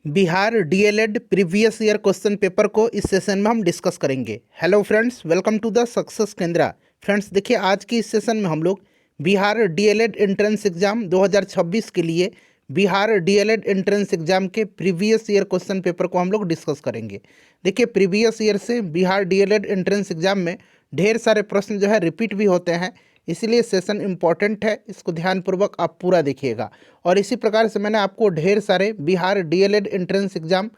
Bihar DElEd previous year question paper को इस session में हम डिस्कस करेंगे। Hello friends, welcome to the success Kendra. Friends देखिए, आज की इस सेशन में हम लोग बिहार डीएलएड एंट्रेंस एग्जाम 2026 के लिए बिहार डीएलएड एंट्रेंस एग्जाम के प्रीवियस ईयर क्वेश्चन पेपर को हम लोग डिस्कस करेंगे। देखिए, प्रीवियस ईयर से बिहार डीएलएड एंट्रेंस एग्जाम में ढेर सारे प्रश्न जो है रिपीट भी होते हैं, इसीलिए सेशन इम्पॉर्टेंट है। इसको ध्यानपूर्वक आप पूरा देखिएगा। और इसी प्रकार से मैंने आपको ढेर सारे बिहार डीएलएड एंट्रेंस एग्जाम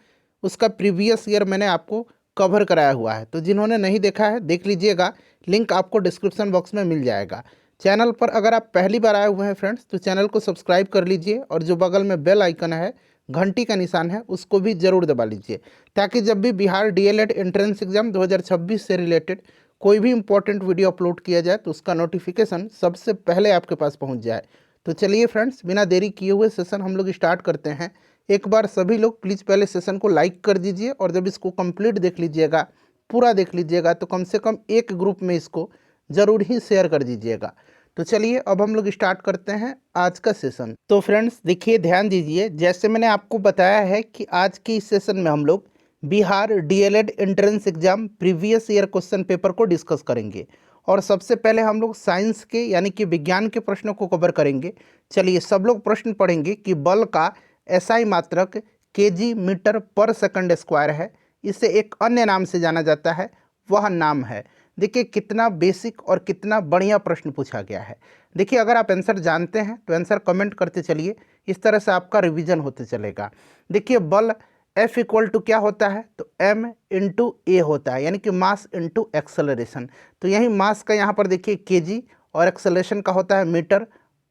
उसका प्रीवियस ईयर मैंने आपको कवर कराया हुआ है, तो जिन्होंने नहीं देखा है देख लीजिएगा। लिंक आपको डिस्क्रिप्शन बॉक्स में मिल जाएगा। चैनल पर अगर आप पहली बार आए हुए हैं फ्रेंड्स, तो चैनल को सब्सक्राइब कर लीजिए और जो बगल में बेल आइकन है, घंटी का निशान है, उसको भी ज़रूर दबा लीजिए, ताकि जब भी बिहार डीएलएड एंट्रेंस एग्जाम 2026 से रिलेटेड कोई भी इंपॉर्टेंट वीडियो अपलोड किया जाए तो उसका नोटिफिकेशन सबसे पहले आपके पास पहुंच जाए। तो चलिए फ्रेंड्स, बिना देरी किए हुए सेशन हम लोग स्टार्ट करते हैं। एक बार सभी लोग प्लीज़ पहले सेशन को लाइक कर दीजिए, और जब इसको कंप्लीट देख लीजिएगा, पूरा देख लीजिएगा, तो कम से कम एक ग्रुप में इसको ज़रूर ही शेयर कर दीजिएगा। तो चलिए अब हम लोग स्टार्ट करते हैं आज का सेशन। तो फ्रेंड्स देखिए, ध्यान दीजिए, जैसे मैंने आपको बताया है कि आज के इस सेशन में हम लोग Bihar DElEd entrance exam previous year question paper को डिस्कस करेंगे। और सबसे पहले हम लोग साइंस के यानी कि विज्ञान के प्रश्नों को कवर करेंगे। चलिए सब लोग प्रश्न पढ़ेंगे कि बल का एसआई मात्रक केजी मीटर पर सेकंड स्क्वायर है, इसे एक अन्य नाम से जाना जाता है, वह नाम है। देखिए कितना बेसिक और कितना बढ़िया प्रश्न पूछा गया है। देखिए अगर आप आंसर जानते हैं तो आंसर कमेंट करते चलिए, इस तरह से आपका रिवीजन होते चलेगा। देखिए बल F इक्वल टू क्या होता है, तो M इंटू ए होता है, यानी कि मास इंटू एक्सेलरेशन। तो यही मास का यहाँ पर देखिए केजी और एक्सेलरेशन का होता है मीटर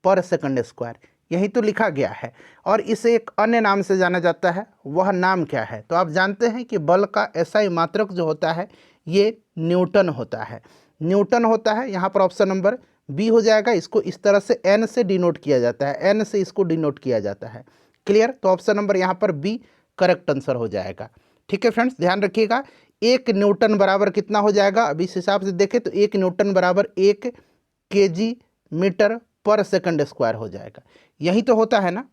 पर सेकंड स्क्वायर, यही तो लिखा गया है। और इसे एक अन्य नाम से जाना जाता है, वह नाम क्या है, तो आप जानते हैं कि बल का एसआई मात्रक जो होता है ये न्यूटन होता है। न्यूटन होता है, यहाँ पर ऑप्शन नंबर बी हो जाएगा। इसको इस तरह से एन से डिनोट किया जाता है, एन से इसको डिनोट किया जाता है। क्लियर, तो ऑप्शन नंबर यहाँ पर बी करेक्ट आंसर हो जाएगा। ठीक है फ्रेंड्स, ध्यान रखिएगा। एक न्यूटन बराबर कितना हो जाएगा, अब इस हिसाब से देखें तो एक न्यूटन बराबर 1 केजी मीटर पर सेकंड स्क्वायर हो जाएगा, यही तो होता है ना।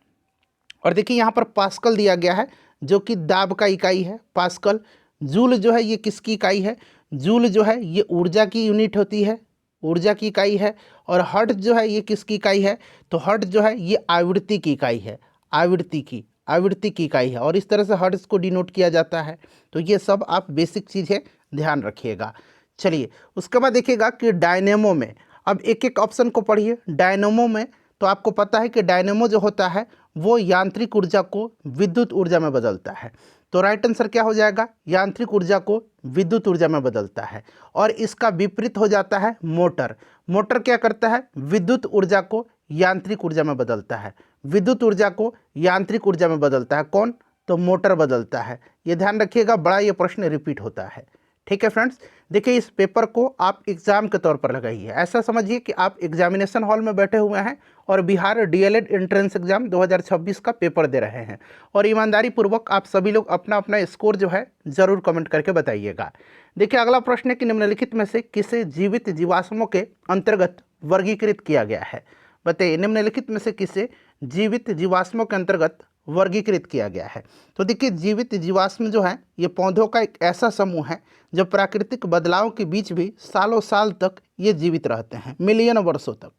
और देखिए यहाँ पर पास्कल दिया गया है, जो कि दाब का इकाई है पास्कल। जूल जो है ये किसकी इकाई है, जूल जो है ये ऊर्जा की यूनिट होती है, ऊर्जा की इकाई है। और हर्ट्ज जो है ये किसकी इकाई है, तो हर्ट्ज जो है ये आवृत्ति की इकाई है, आवृत्ति की इकाई है। और इस तरह से हर्ट्ज को डिनोट किया जाता है। तो ये सब आप बेसिक चीज़ है, ध्यान रखिएगा। चलिए उसके बाद देखिएगा कि डायनेमो में, अब एक एक ऑप्शन को पढ़िए। डायनेमो में तो आपको पता है कि डायनेमो जो होता है वो यांत्रिक ऊर्जा को विद्युत ऊर्जा में बदलता है। तो राइट आंसर क्या हो जाएगा, यांत्रिक ऊर्जा को विद्युत ऊर्जा में बदलता है। और इसका विपरीत हो जाता है मोटर। मोटर क्या करता है, विद्युत ऊर्जा को यांत्रिक ऊर्जा में बदलता है, विद्युत ऊर्जा को यांत्रिक ऊर्जा में बदलता है। कौन, तो मोटर बदलता है। ये ध्यान रखिएगा, बड़ा ये प्रश्न रिपीट होता है। ठीक है फ्रेंड्स, देखिए इस पेपर को आप एग्जाम के तौर पर लगाइए। ऐसा समझिए कि आप एग्जामिनेशन हॉल में बैठे हुए हैं और बिहार डीएलएड एंट्रेंस एग्जाम 2026 का पेपर दे रहे हैं। और ईमानदारी पूर्वक आप सभी लोग अपना अपना स्कोर जो है ज़रूर कमेंट करके बताइएगा। देखिए अगला प्रश्न है कि निम्नलिखित में से किसे जीवित जीवाश्मों के अंतर्गत वर्गीकृत किया गया है। बताइए निम्नलिखित में से किसे जीवित जीवाश्मों के अंतर्गत वर्गीकृत किया गया है। तो देखिए जीवित जीवाश्म जो है ये पौधों का एक ऐसा समूह है जो प्राकृतिक बदलाव के बीच भी सालों साल तक ये जीवित रहते हैं, मिलियन वर्षों तक।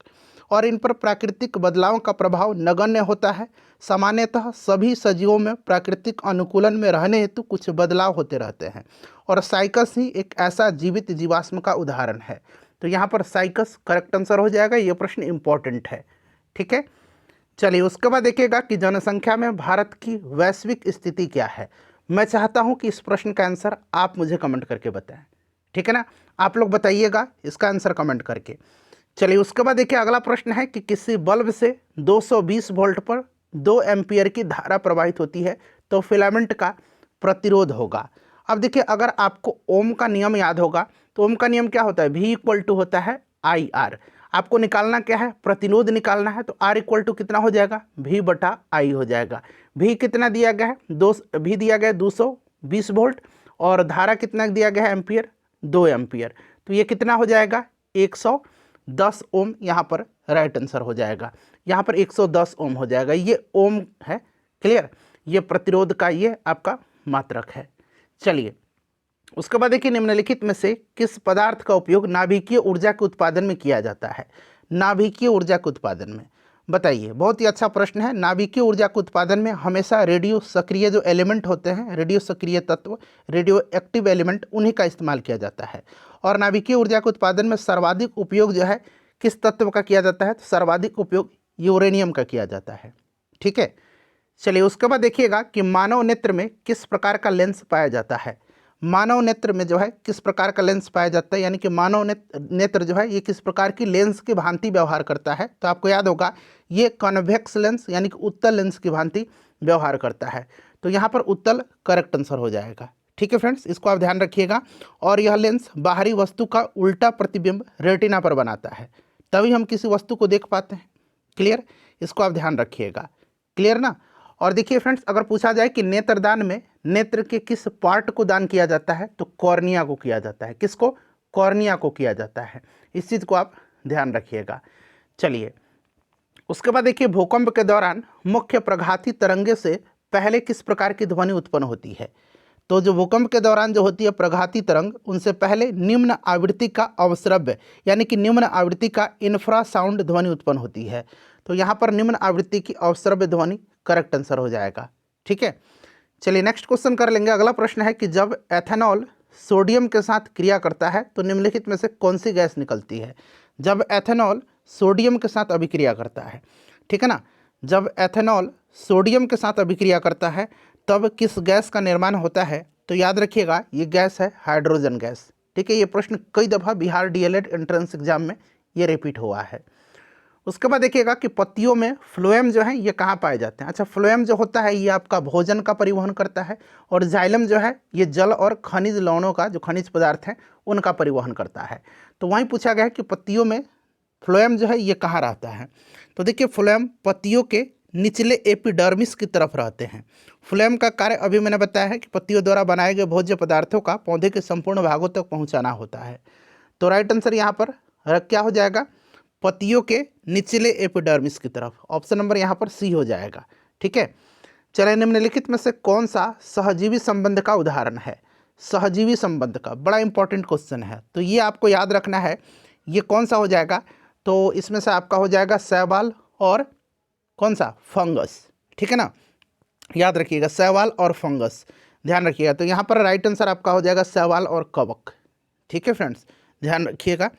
और इन पर प्राकृतिक बदलाव का प्रभाव नगण्य होता है। सामान्यतः सभी सजीवों में प्राकृतिक अनुकूलन में रहने हेतु कुछ बदलाव होते रहते हैं, और साइकस ही एक ऐसा जीवित जीवाश्म का उदाहरण है। तो यहाँ पर साइकस करेक्ट आंसर हो जाएगा। ये प्रश्न इंपॉर्टेंट है। ठीक है, चलिए उसके बाद देखिएगा कि जनसंख्या में भारत की वैश्विक स्थिति क्या है। मैं चाहता हूं कि इस प्रश्न का आंसर आप मुझे कमेंट करके बताएं। ठीक है ना, आप लोग बताइएगा इसका आंसर कमेंट करके। चलिए उसके बाद देखिए अगला प्रश्न है कि किसी बल्ब से 220 वोल्ट पर 2 एम्पियर की धारा प्रवाहित होती है तो फिलामेंट का प्रतिरोध होगा। अब देखिए अगर आपको ओम का नियम याद होगा तो ओम का नियम क्या होता है, V इक्वल टू होता है IR। आपको निकालना क्या है, प्रतिरोध निकालना है। तो R इक्वल टू कितना हो जाएगा, V बटा I हो जाएगा। V कितना दिया गया है, V दिया गया है 220 वोल्ट, और धारा कितना दिया गया है एम्पियर, 2 एम्पियर। तो ये कितना हो जाएगा, 110 ओम यहाँ पर राइट आंसर हो जाएगा। यहाँ पर 110 ओम हो जाएगा, ये ओम है। क्लियर, ये प्रतिरोध का ये आपका मात्रक है। चलिए उसके बाद देखिए निम्नलिखित में से किस पदार्थ का उपयोग नाभिकीय ऊर्जा के उत्पादन में किया जाता है। नाभिकीय ऊर्जा के उत्पादन में बताइए, बहुत ही अच्छा प्रश्न है। नाभिकीय ऊर्जा के उत्पादन में हमेशा रेडियो सक्रिय जो एलिमेंट होते हैं, रेडियो सक्रिय तत्व, रेडियो एक्टिव एलिमेंट, उन्हीं का इस्तेमाल किया जाता है। और नाभिकीय ऊर्जा के उत्पादन में सर्वाधिक उपयोग जो है किस तत्व का किया जाता है, तो सर्वाधिक उपयोग यूरेनियम का किया जाता है। ठीक है, चलिए उसके बाद देखिएगा कि मानव नेत्र में किस प्रकार का लेंस पाया जाता है। मानव नेत्र में जो है किस प्रकार का लेंस पाया जाता है, यानी कि मानव नेत्र जो है ये किस प्रकार की लेंस की भांति व्यवहार करता है। तो आपको याद होगा ये कॉन्वेक्स लेंस यानी कि उत्तल लेंस की भांति व्यवहार करता है। तो यहाँ पर उत्तल करेक्ट आंसर हो जाएगा। ठीक है फ्रेंड्स, इसको आप ध्यान रखिएगा। और यह लेंस बाहरी वस्तु का उल्टा प्रतिबिंब रेटिना पर बनाता है, तभी हम किसी वस्तु को देख पाते हैं। क्लियर, इसको आप ध्यान रखिएगा। क्लियर ना। और देखिए फ्रेंड्स, अगर पूछा जाए कि नेत्रदान में नेत्र के किस पार्ट को दान किया जाता है, तो कॉर्निया को किया जाता है। किसको? कॉर्निया को किया जाता है। इस चीज़ को आप ध्यान रखिएगा। चलिए उसके बाद देखिए भूकंप के दौरान मुख्य प्रघाती तरंगे से पहले किस प्रकार की ध्वनि उत्पन्न होती है। तो जो भूकंप के दौरान जो होती है प्रघाती तरंग, उनसे पहले निम्न आवृत्ति का अवस्रव्य यानी कि निम्न आवृत्ति का इंफ्रासाउंड ध्वनि उत्पन्न होती है। तो यहाँ पर निम्न आवृत्ति की अवस्रव्य ध्वनि करेक्ट आंसर हो जाएगा। ठीक है, चलिए नेक्स्ट क्वेश्चन कर लेंगे। अगला प्रश्न है कि जब एथेनॉल सोडियम के साथ क्रिया करता है तो निम्नलिखित में से कौन सी गैस निकलती है। जब एथेनॉल सोडियम के साथ अभिक्रिया करता है, ठीक है ना, जब एथेनॉल सोडियम के साथ अभिक्रिया करता है तब किस गैस का निर्माण होता है। तो याद रखिएगा ये गैस है हाइड्रोजन गैस। ठीक है, ये प्रश्न कई दफ़ा बिहार डीएलएड एंट्रेंस एग्जाम में ये रिपीट हुआ है। उसके बाद देखिएगा कि पत्तियों में फ्लोएम जो है ये कहाँ पाए जाते हैं। अच्छा, फ्लोएम जो होता है ये आपका भोजन का परिवहन करता है, और जाइलम जो है ये जल और खनिज लवणों का, जो खनिज पदार्थ हैं उनका परिवहन करता है। तो वहीं पूछा गया है कि पत्तियों में फ्लोएम जो है ये कहाँ रहता है। तो देखिए फ्लोएम पत्तियों के निचले एपिडर्मिस की तरफ रहते हैं। फ्लोएम का कार्य अभी मैंने बताया है कि पत्तियों द्वारा बनाए गए भोज्य पदार्थों का पौधे के संपूर्ण भागों तक पहुँचाना होता है। तो राइट आंसर यहाँ पर क्या हो जाएगा, पत्तियों के निचले एपिडर्मिस की तरफ। ऑप्शन नंबर यहाँ पर सी हो जाएगा। ठीक है, चलिए निम्नलिखित में से कौन सा सहजीवी संबंध का उदाहरण है। सहजीवी संबंध का बड़ा इंपॉर्टेंट क्वेश्चन है, तो ये आपको याद रखना है। ये कौन सा हो जाएगा, तो इसमें से आपका हो जाएगा शैवाल और कौन सा, फंगस। ठीक है ना, याद रखिएगा शैवाल और फंगस, ध्यान रखिएगा। तो यहाँ पर राइट आंसर आपका हो जाएगा शैवाल और कवक। ठीक है फ्रेंड्स, ध्यान रखिएगा।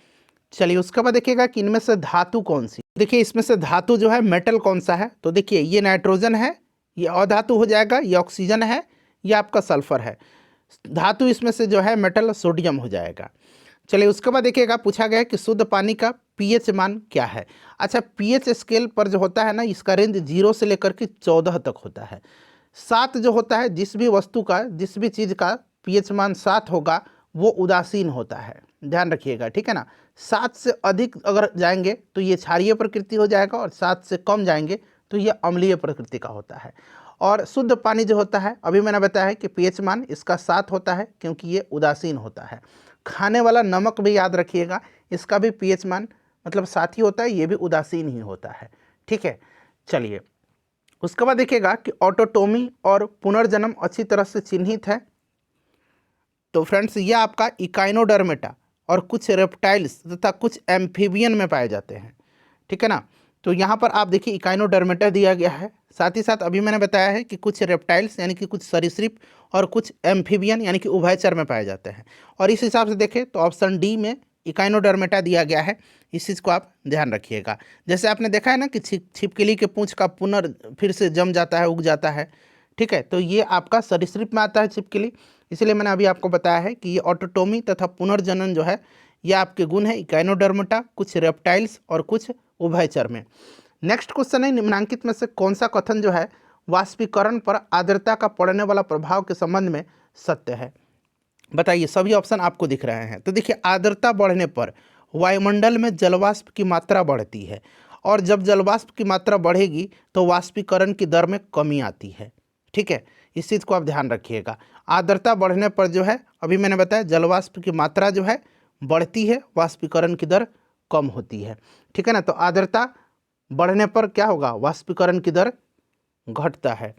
चलिए उसके बाद देखिएगा कि इनमें से धातु कौन सी। देखिए इसमें से धातु जो है मेटल कौन सा है, तो देखिए ये नाइट्रोजन है, ये अधातु हो जाएगा, ये ऑक्सीजन है, ये आपका सल्फर है। धातु इसमें से जो है मेटल सोडियम हो जाएगा। चलिए उसके बाद देखिएगा पूछा गया है कि शुद्ध पानी का पीएच मान क्या है। अच्छा, पीएच स्केल पर जो होता है ना, इसका रेंज 0 से लेकर के 14 तक होता है। 7 जो होता है, जिस भी वस्तु का, जिस भी चीज़ का पीएच मान 7 होगा वो उदासीन होता है, ध्यान रखिएगा। ठीक है ना, 7 से अधिक अगर जाएंगे तो ये क्षारीय प्रकृति हो जाएगा, और 7 से कम जाएंगे तो ये अम्लीय प्रकृति का होता है। और शुद्ध पानी जो होता है, अभी मैंने बताया है कि पीएच मान इसका 7 होता है क्योंकि ये उदासीन होता है। खाने वाला नमक भी याद रखिएगा, इसका भी पीएच मान मतलब 7 ही होता है, ये भी उदासीन ही होता है। ठीक है, चलिए उसके बाद देखिएगा कि ऑटोटोमी और पुनर्जन्म अच्छी तरह से चिन्हित है। तो फ्रेंड्स ये आपका इकाइनोडर्मेटा और कुछ रेप्टाइल्स तथा कुछ एम्फीबियन में पाए जाते हैं। ठीक है ना, तो यहाँ पर आप देखिए इकाइनोडर्मेटा दिया गया है, साथ ही साथ अभी मैंने बताया है कि कुछ रेप्टाइल्स यानी कि कुछ सरीसृप और कुछ एम्फीबियन यानी कि उभयचर में पाए जाते हैं। और इस हिसाब से देखें तो ऑप्शन डी में इकाइनोडर्मेटा दिया गया है। इस चीज़ को आप ध्यान रखिएगा। जैसे आपने देखा है ना कि छिपकली के पूंछ का फिर से जम जाता है, उग जाता है। ठीक है, तो ये आपका सरीसृप में आता है छिपकली, इसलिए मैंने अभी आपको बताया है कि ये ऑटोटोमी तथा पुनर्जनन जो है ये आपके गुण है इकाइनोडर्मेटा, कुछ रेप्टाइल्स और कुछ उभयचर में। नेक्स्ट क्वेश्चन है निम्नांकित में से कौन सा कथन जो है वाष्पीकरण पर आर्द्रता का पड़ने वाला प्रभाव के संबंध में सत्य है। बताइए, सभी ऑप्शन आपको दिख रहे हैं। तो देखिए आर्द्रता बढ़ने पर वायुमंडल में जलवाष्प की मात्रा बढ़ती है, और जब जलवाष्प की मात्रा बढ़ेगी तो वाष्पीकरण की दर में कमी आती है। ठीक है, इस चीज़ को आप ध्यान रखिएगा। आर्द्रता बढ़ने पर जो है, अभी मैंने बताया जलवाष्प की मात्रा जो है बढ़ती है, वाष्पीकरण की दर कम होती है। ठीक है ना, तो आर्द्रता बढ़ने पर क्या होगा, वाष्पीकरण की दर घटता है।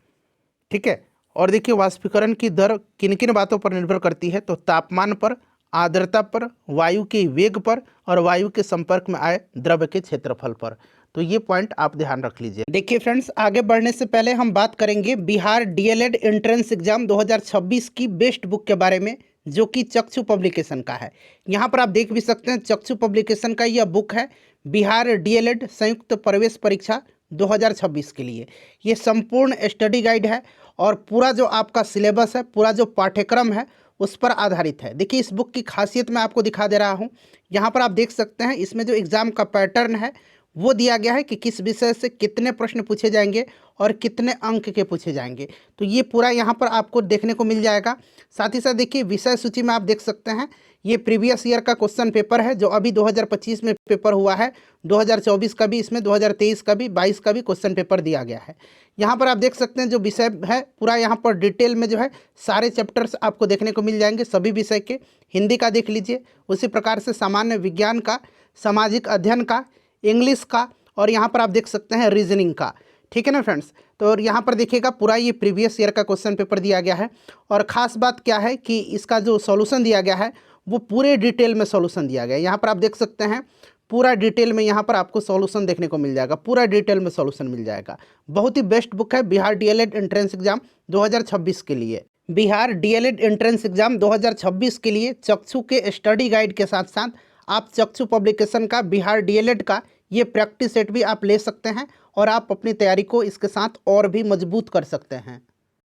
ठीक है। और देखिए वाष्पीकरण की दर किन किन बातों पर निर्भर करती है, तो तापमान पर, आर्द्रता पर, वायु के वेग पर और वायु के संपर्क में आए द्रव्य के क्षेत्रफल पर। तो ये पॉइंट आप ध्यान रख लीजिए। देखिए फ्रेंड्स, आगे बढ़ने से पहले हम बात करेंगे बिहार डीएलएड एंट्रेंस एग्जाम 2026 की बेस्ट बुक के बारे में, जो कि चक्षु पब्लिकेशन का है। यहाँ पर आप देख भी सकते हैं, चक्षु पब्लिकेशन का यह बुक है बिहार डीएलएड संयुक्त प्रवेश परीक्षा 2026 के लिए। ये संपूर्ण स्टडी गाइड है और पूरा जो आपका सिलेबस है, पूरा जो पाठ्यक्रम है उस पर आधारित है। देखिए इस बुक की खासियत मैं आपको दिखा दे रहा हूँ। यहाँ पर आप देख सकते हैं, इसमें जो एग्ज़ाम का पैटर्न है वो दिया गया है कि किस विषय से कितने प्रश्न पूछे जाएंगे और कितने अंक के पूछे जाएंगे। तो ये पूरा यहाँ पर आपको देखने को मिल जाएगा। साथ ही साथ देखिए विषय सूची में आप देख सकते हैं, ये प्रीवियस ईयर का क्वेश्चन पेपर है जो अभी 2025 में पेपर हुआ है। 2024 का भी इसमें, 2023 का भी, 22 का भी क्वेश्चन पेपर दिया गया है। यहाँ पर आप देख सकते हैं जो विषय है पूरा यहाँ पर डिटेल में जो है सारे चैप्टर्स आपको देखने को मिल जाएंगे सभी विषय के। हिंदी का देख लीजिए, उसी प्रकार से सामान्य विज्ञान का, सामाजिक अध्ययन का, इंग्लिश का, और यहाँ पर आप देख सकते हैं रीजनिंग का। ठीक है ना फ्रेंड्स। तो और यहाँ पर देखिएगा पूरा ये प्रीवियस ईयर का क्वेश्चन पेपर दिया गया है। और ख़ास बात क्या है कि इसका जो सॉल्यूशन दिया गया है वो पूरे डिटेल में सॉल्यूशन दिया गया है। यहाँ पर आप देख सकते हैं पूरा डिटेल में यहाँ पर आपको सॉल्यूशन देखने को मिल जाएगा, पूरा डिटेल में सॉल्यूशन मिल जाएगा। बहुत ही बेस्ट बुक है बिहार डीएलएड एंट्रेंस एग्जाम 2026 के लिए। बिहार डीएलएड एंट्रेंस एग्जाम 2026 के लिए चक्षु के स्टडी गाइड के साथ साथ आप चक्षु पब्लिकेशन का बिहार डीएलएड का ये प्रैक्टिस सेट भी आप ले सकते हैं और आप अपनी तैयारी को इसके साथ और भी मजबूत कर सकते हैं।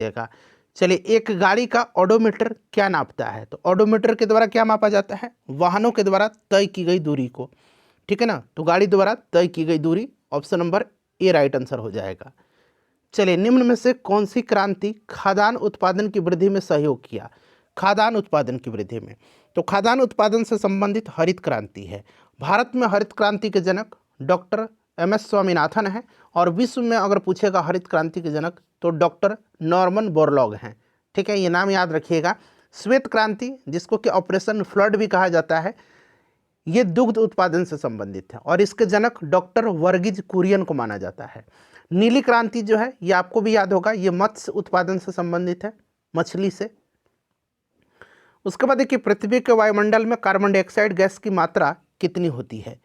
देखा, चलिए एक गाड़ी का ओडोमीटर क्या नापता है, तो ओडोमीटर के द्वारा क्या मापा जाता है, वाहनों के द्वारा तय की गई दूरी को। ठीक है ना, तो गाड़ी द्वारा तय की गई दूरी, option number A right answer हो जाएगा। चलिए निम्न में से कौन सी क्रांति खाद्यान्न उत्पादन की वृद्धि में सहयोग किया, खाद्यान्न उत्पादन की वृद्धि में, तो खाद्यान्न उत्पादन से संबंधित हरित क्रांति है। भारत में हरित क्रांति के जनक डॉक्टर एम.एस. स्वामीनाथन हैं और विश्व में अगर पूछेगा हरित क्रांति के जनक तो डॉक्टर नॉर्मन बोरलॉग हैं। ठीक है, ये नाम याद रखिएगा। श्वेत क्रांति, जिसको कि ऑपरेशन फ्लड भी कहा जाता है, ये दुग्ध उत्पादन से संबंधित है और इसके जनक डॉक्टर वर्गीज कुरियन को माना जाता है। नीली क्रांति जो है ये आपको भी याद होगा, ये मत्स्य उत्पादन से संबंधित है, मछली से। उसके बाद देखिए पृथ्वी के वायुमंडल में कार्बन डाइऑक्साइड गैस की मात्रा कितनी होती है,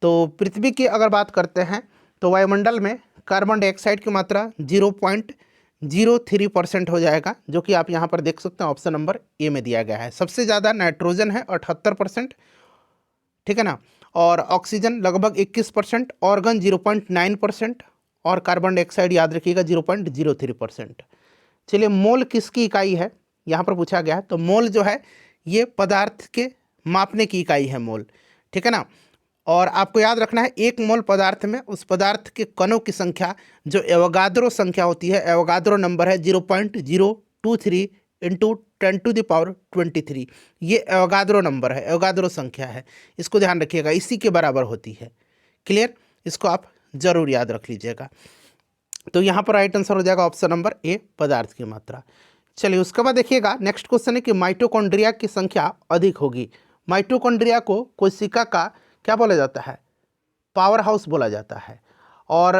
तो पृथ्वी की अगर बात करते हैं तो वायुमंडल में कार्बन डाइऑक्साइड की मात्रा 0.03% हो जाएगा, जो कि आप यहाँ पर देख सकते हैं ऑप्शन नंबर ए में दिया गया है। सबसे ज़्यादा नाइट्रोजन है 78%, ठीक है ना, और ऑक्सीजन लगभग 21%, ऑर्गन 0.9% और कार्बन डाइऑक्साइड याद रखिएगा 0.03%। चलिए मोल किसकी इकाई है, यहाँ पर पूछा गया है, तो मोल जो है ये पदार्थ के मापने की इकाई है मोल। ठीक है ना, और आपको याद रखना है एक मोल पदार्थ में उस पदार्थ के कणों की संख्या जो एवोगाद्रो संख्या होती है, एवोगाद्रो नंबर है 0.023 इंटू 10⁻23। ये एवोगाद्रो नंबर है, एवोगाद्रो संख्या है, इसको ध्यान रखिएगा, इसी के बराबर होती है। क्लियर, इसको आप जरूर याद रख लीजिएगा। तो यहाँ पर राइट आंसर हो जाएगा ऑप्शन नंबर ए, पदार्थ की मात्रा। चलिए उसके बाद देखिएगा नेक्स्ट क्वेश्चन है कि माइटोकॉन्ड्रिया की संख्या अधिक होगी। माइटोकॉन्ड्रिया को कोशिका का क्या बोला जाता है, पावर हाउस बोला जाता है। और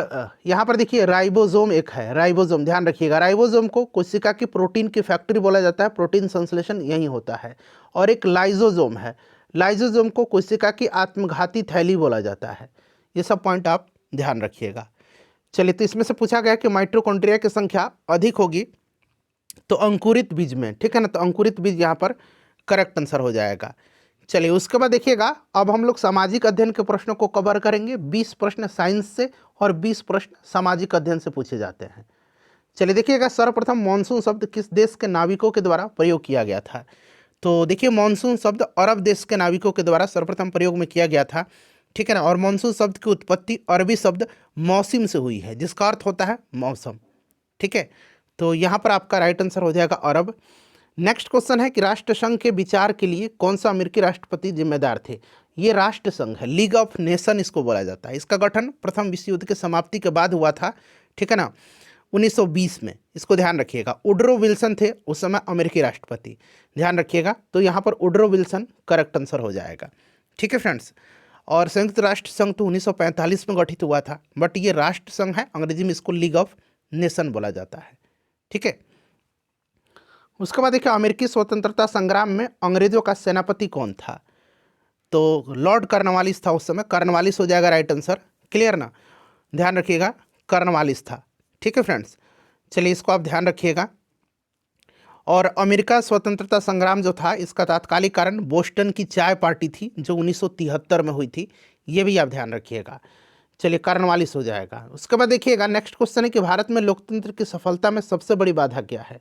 यहाँ पर देखिए राइबोसोम एक है, राइबोसोम ध्यान रखिएगा, राइबोसोम को कोशिका की प्रोटीन की फैक्ट्री बोला जाता है, प्रोटीन संश्लेषण यहीं होता है। और एक लाइजोसोम है, लाइजोसोम को कोशिका की आत्मघाती थैली बोला जाता है। ये सब पॉइंट आप ध्यान रखिएगा। चलिए तो इसमें से पूछा गया कि माइटोकॉन्ड्रिया की संख्या अधिक होगी तो अंकुरित बीज में, ठीक है ना, तो अंकुरित बीज यहाँ पर करेक्ट आंसर हो जाएगा। चलिए उसके बाद देखिएगा अब हम लोग सामाजिक अध्ययन के प्रश्नों को कवर करेंगे। 20 प्रश्न साइंस से और 20 प्रश्न सामाजिक अध्ययन से पूछे जाते हैं। चलिए देखिएगा सर्वप्रथम मॉनसून शब्द किस देश के नाविकों के द्वारा प्रयोग किया गया था, तो देखिए मॉनसून शब्द अरब देश के नाविकों के द्वारा सर्वप्रथम प्रयोग में किया गया था। ठीक है ना, और मॉनसून शब्द की उत्पत्ति अरबी शब्द मौसम से हुई है, जिसका अर्थ होता है मौसम। ठीक है, तो यहाँ पर आपका राइट आंसर हो जाएगा अरब। नेक्स्ट क्वेश्चन है कि राष्ट्रसंघ के विचार के लिए कौन सा अमेरिकी राष्ट्रपति जिम्मेदार थे। ये राष्ट्रसंघ है, लीग ऑफ नेशन इसको बोला जाता है। इसका गठन प्रथम विश्व युद्ध के समाप्ति के बाद हुआ था, ठीक है ना, 1920 में। इसको ध्यान रखिएगा। वुडरो विल्सन थे उस समय अमेरिकी राष्ट्रपति, ध्यान रखिएगा। तो यहाँ पर वुडरो विल्सन करेक्ट आंसर हो जाएगा। ठीक है फ्रेंड्स, और संयुक्त राष्ट्र संघ तो 1945 में गठित हुआ था, बट ये राष्ट्र संघ है, अंग्रेजी में इसको लीग ऑफ नेशन बोला जाता है। ठीक है। उसके बाद देखिए अमेरिकी स्वतंत्रता संग्राम में अंग्रेजों का सेनापति कौन था? तो लॉर्ड कॉर्नवालिस था उस समय। कॉर्नवालिस हो जाएगा राइट आंसर। क्लियर ना, ध्यान रखिएगा, कॉर्नवालिस था। ठीक है फ्रेंड्स, चलिए इसको आप ध्यान रखिएगा। और अमेरिका स्वतंत्रता संग्राम जो था इसका तात्कालिक कारण बोस्टन की चाय पार्टी थी जो 1973 में हुई थी, ये भी आप ध्यान रखिएगा। चलिए कॉर्नवालिस हो जाएगा। उसके बाद देखिएगा नेक्स्ट क्वेश्चन है कि भारत में लोकतंत्र की सफलता में सबसे बड़ी बाधा क्या है?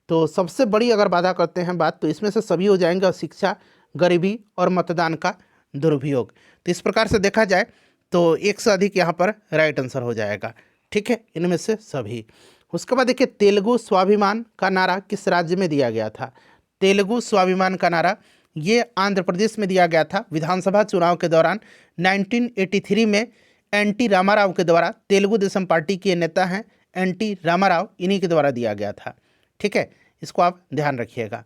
तो सबसे बड़ी अगर बाधा करते हैं बात तो इसमें से सभी हो जाएंगे, शिक्षा, गरीबी और मतदान का दुरुपयोग। तो इस प्रकार से देखा जाए तो एक से अधिक यहाँ पर राइट आंसर हो जाएगा। ठीक है, इनमें से सभी। उसके बाद देखिए तेलुगु स्वाभिमान का नारा किस राज्य में दिया गया था? तेलुगु स्वाभिमान का नारा ये आंध्र प्रदेश में दिया गया था। विधानसभा चुनाव के दौरान 1983 में एनटी रामाराव के द्वारा, तेलुगु देशम पार्टी के नेता हैं एनटी रामाराव, इन्हीं के द्वारा दिया गया था। ठीक है, इसको आप ध्यान रखिएगा।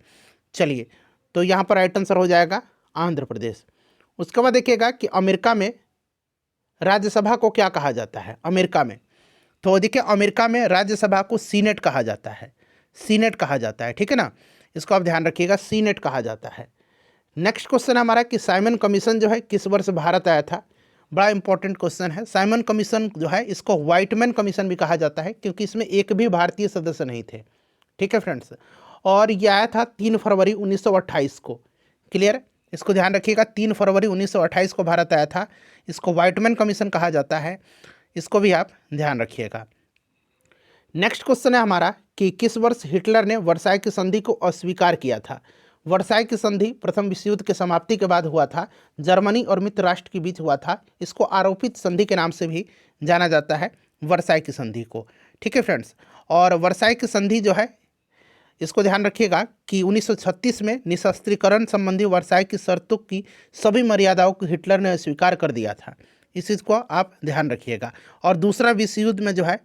चलिए, तो यहाँ पर राइट आंसर हो जाएगा आंध्र प्रदेश। उसके बाद देखिएगा कि अमेरिका में राज्यसभा को क्या कहा जाता है? अमेरिका में, तो देखिए अमेरिका में राज्यसभा को सीनेट कहा जाता है। सीनेट कहा जाता है, ठीक है ना, इसको आप ध्यान रखिएगा, सीनेट कहा जाता है। नेक्स्ट क्वेश्चन हमारा कि साइमन कमीशन जो है किस वर्ष भारत आया था? बड़ा इंपॉर्टेंट क्वेश्चन है। साइमन कमीशन जो है इसको व्हाइटमैन कमीशन भी कहा जाता है क्योंकि इसमें एक भी भारतीय सदस्य नहीं थे। ठीक है फ्रेंड्स, और यह आया था 3 फरवरी 1928 को। क्लियर, इसको ध्यान रखिएगा, 3 फरवरी 1928 को भारत आया था। इसको व्हाइटमैन कमीशन कहा जाता है, इसको भी आप ध्यान रखिएगा। नेक्स्ट क्वेश्चन है हमारा कि किस वर्ष हिटलर ने वर्साई की संधि को अस्वीकार किया था? वर्साई की संधि प्रथम विश्व युद्ध के समाप्ति के बाद हुआ था, जर्मनी और मित्र राष्ट्र के बीच हुआ था। इसको आरोपित संधि के नाम से भी जाना जाता है, वर्साई की संधि को। ठीक है फ्रेंड्स, और वर्साई की संधि जो है इसको ध्यान रखिएगा कि 1936 में निशस्त्रीकरण संबंधी वर्साई की शर्तों की सभी मर्यादाओं को हिटलर ने स्वीकार कर दिया था। इस चीज़ को आप ध्यान रखिएगा। और दूसरा विश्व युद्ध में जो है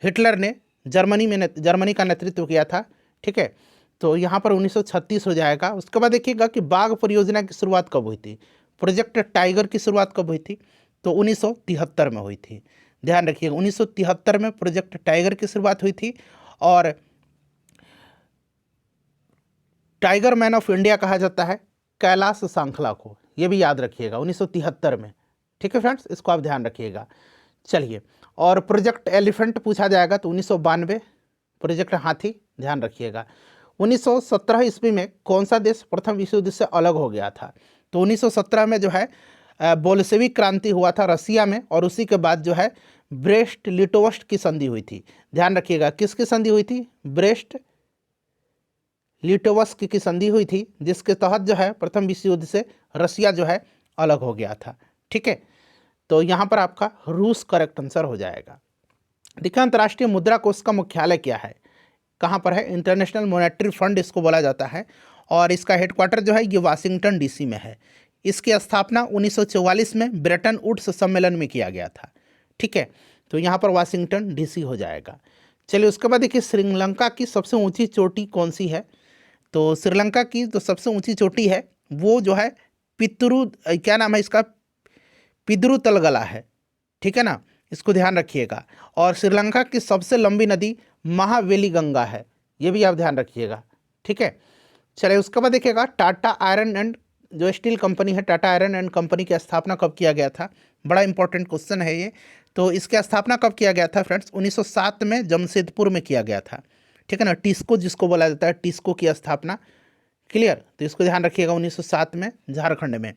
हिटलर ने जर्मनी का नेतृत्व किया था। ठीक है, तो यहाँ पर 1936 हो जाएगा। उसके बाद देखिएगा कि बाघ परियोजना की शुरुआत कब हुई थी? प्रोजेक्ट टाइगर की शुरुआत कब हुई थी? तो 1973 में हुई थी। ध्यान रखिएगा, 1973 में प्रोजेक्ट टाइगर की शुरुआत हुई थी। और टाइगर मैन ऑफ इंडिया कहा जाता है कैलाश सांखला को, ये भी याद रखिएगा, 1973 में। ठीक है फ्रेंड्स, इसको आप ध्यान रखिएगा। चलिए, और प्रोजेक्ट एलिफेंट पूछा जाएगा तो 1992, प्रोजेक्ट हाथी, ध्यान रखिएगा। 1917 ईस्वी में कौन सा देश प्रथम विश्व युद्ध से अलग हो गया था? तो 1917 में जो है बोल्शेविक क्रांति हुआ था रसिया में, और उसी के बाद जो है ब्रेस्ट लिटोवस्ट की संधि हुई थी। ध्यान रखिएगा, किसकी संधि हुई थी? ब्रेस्ट लिटोवस्क की संधि हुई थी, जिसके तहत जो है प्रथम विश्व युद्ध से रसिया जो है अलग हो गया था। ठीक है, तो यहाँ पर आपका रूस करेक्ट आंसर हो जाएगा। देखिए अंतर्राष्ट्रीय मुद्रा कोष का मुख्यालय क्या है? कहाँ पर है? इंटरनेशनल मॉनेटरी फंड इसको बोला जाता है, और इसका हेडक्वार्टर जो है ये वाशिंगटन डीसी में है। इसकी स्थापना 1944 में ब्रेटन वुड्स सम्मेलन में किया गया था। ठीक है, तो यहाँ पर वाशिंगटन डीसी हो जाएगा। चलिए, उसके बाद देखिए श्रीलंका की सबसे ऊंची चोटी कौन सी है? तो श्रीलंका की जो सबसे ऊंची चोटी है वो जो है क्या नाम है इसका? पिद्रू तलगला है। ठीक है ना, इसको ध्यान रखिएगा। और श्रीलंका की सबसे लंबी नदी महावेली गंगा है, ये भी आप ध्यान रखिएगा। ठीक है, चलिए उसके बाद देखिएगा टाटा आयरन एंड जो स्टील कंपनी है, टाटा आयरन एंड कंपनी की स्थापना कब किया गया था? बड़ा इंपॉर्टेंट क्वेश्चन है ये। तो इसकी स्थापना कब किया गया था फ्रेंड्स? 1907 में जमशेदपुर में किया गया था। ठीक है ना, टिस्को जिसको बोला जाता है, टिस्को की स्थापना। क्लियर, तो इसको ध्यान रखिएगा, 1907 में झारखंड में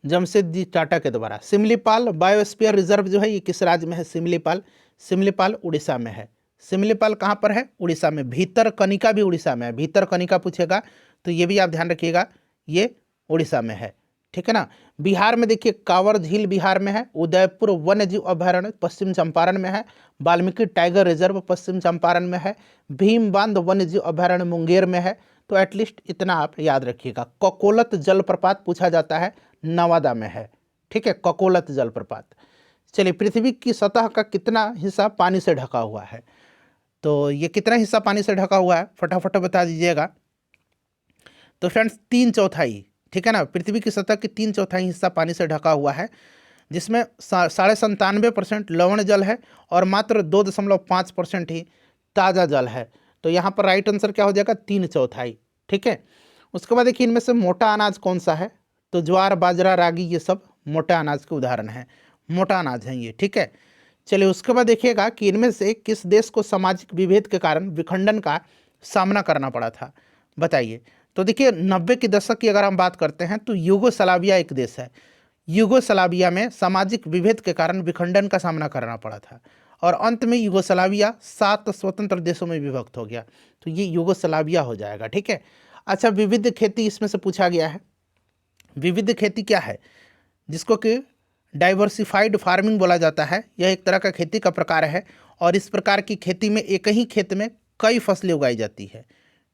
जमशेद जी टाटा के द्वारा। सिमलीपाल बायोस्फीयर रिजर्व जो है ये किस राज्य में है? सिमलीपाल उड़ीसा में है। सिमलीपाल कहाँ पर है? उड़ीसा में। भीतरकनिका भी उड़ीसा में है, भीतरकनिका पूछेगा तो ये भी आप ध्यान रखिएगा, ये उड़ीसा में है। ठीक है ना। बिहार में देखिए कांवर झील बिहार में है, उदयपुर वन्य जीव अभयारण्य पश्चिम चंपारण में है, वाल्मीकि टाइगर रिजर्व पश्चिम चंपारण में है, भीम बांध वन्य जीव अभयारण्य मुंगेर में है। तो एटलीस्ट इतना आप याद रखिएगा। ककोलत जलप्रपात पूछा जाता है, नवादा में है। ठीक है, ककोलत जलप्रपात। चलिए, पृथ्वी की सतह का कितना हिस्सा पानी से ढका हुआ है? तो ये कितना हिस्सा पानी से ढका हुआ है फटाफट बता दीजिएगा। तो फ्रेंड्स 3/4, ठीक है ना, पृथ्वी की सतह की 3/4 हिस्सा पानी से ढका हुआ है, जिसमें 97.5% लवण जल है और मात्र 2.5% ही ताज़ा जल है। तो यहाँ पर राइट आंसर क्या हो जाएगा, 3/4। ठीक है। उसके बाद देखिए इनमें से मोटा अनाज कौन सा है, तो ज्वार बाजरा रागी ये सब मोटा अनाज के उदाहरण हैं, मोटा अनाज हैं ये। ठीक है। चलिए उसके बाद देखिएगा कि इनमें से किस देश को सामाजिक विभेद के कारण विखंडन का सामना करना पड़ा था, बताइए। तो देखिए 90 के दशक की अगर हम बात करते हैं तो यूगोस्लाविया एक देश है। यूगोस्लाविया में सामाजिक विभेद के कारण विखंडन का सामना करना पड़ा था और अंत में यूगोस्लाविया 7 स्वतंत्र देशों में विभक्त हो गया। तो ये यूगोस्लाविया हो जाएगा। ठीक है। अच्छा, विविध खेती इसमें से पूछा गया है। विविध खेती क्या है, जिसको कि डाइवर्सिफाइड फार्मिंग बोला जाता है। यह एक तरह का खेती का प्रकार है और इस प्रकार की खेती में एक ही खेत में कई फसलें उगाई जाती है।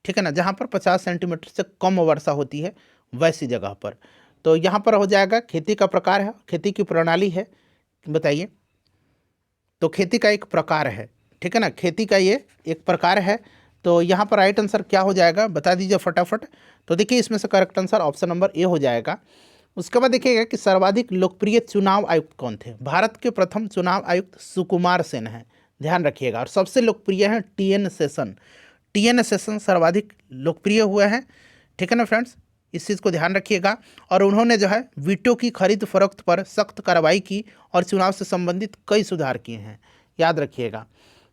ठीक है ना, जहाँ पर 50 सेंटीमीटर से कम वर्षा होती है वैसी जगह पर। तो यहाँ पर हो जाएगा खेती का प्रकार है, खेती की प्रणाली है, बताइए। तो खेती का एक प्रकार है, ठीक है ना, खेती का ये एक प्रकार है। तो यहाँ पर राइट आंसर क्या हो जाएगा, बता दीजिए फटाफट। तो देखिए इसमें से correct answer option number A हो जाएगा। उसके बाद देखिएगा कि सर्वाधिक लोकप्रिय चुनाव आयुक्त कौन थे। भारत के प्रथम चुनाव आयुक्त सुकुमार सेन हैं, ध्यान रखिएगा। और सबसे लोकप्रिय हैं टी.एन. सेशन। टी.एन. सेशन सर्वाधिक लोकप्रिय हुए हैं। ठीक है ना फ्रेंड्स, इस चीज़ को ध्यान रखिएगा। और उन्होंने जो है वीटो की खरीद फरोख्त पर सख्त कार्रवाई की और चुनाव से संबंधित कई सुधार किए हैं, याद रखिएगा।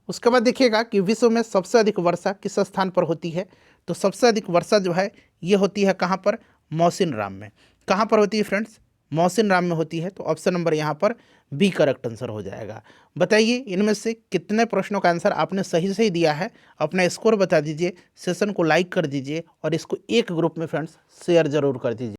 उसके बाद देखिएगा कि विश्व में सबसे अधिक वर्षा किस स्थान पर होती है। तो सबसे अधिक वर्षा जो है ये होती है कहाँ पर, मौसिनराम में। कहाँ पर होती है फ्रेंड्स, मौसिनराम में होती है। तो ऑप्शन नंबर यहाँ पर बी करेक्ट आंसर हो जाएगा। बताइए इनमें से कितने प्रश्नों का आंसर आपने सही सही दिया है, अपना स्कोर बता दीजिए, सेशन को लाइक कर दीजिए और इसको एक ग्रुप में फ्रेंड्स शेयर जरूर कर दीजिए।